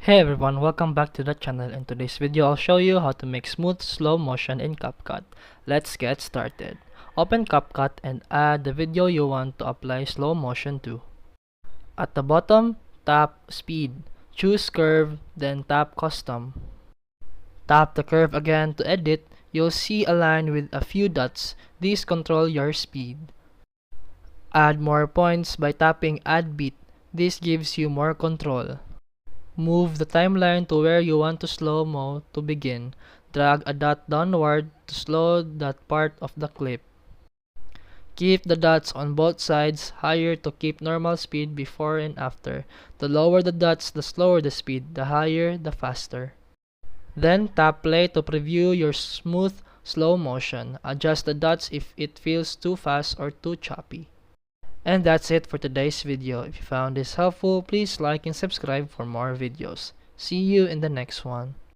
Hey everyone, welcome back to the channel. In today's video, I'll show you how to make smooth slow motion in CapCut. Let's get started. Open CapCut and add the video you want to apply slow motion to. At the bottom, tap Speed. Choose Curve, then tap Custom. Tap the curve again to edit. You'll see a line with a few dots. These control your speed. Add more points by tapping Add Beat. This gives you more control. Move the timeline to where you want to slow-mo to begin. Drag a dot downward to slow that part of the clip. Keep the dots on both sides higher to keep normal speed before and after. The lower the dots, the slower the speed. The higher, the faster. Then tap play to preview your smooth slow motion. Adjust the dots if it feels too fast or too choppy. And that's it for today's video. If you found this helpful, please like and subscribe for more videos. See you in the next one.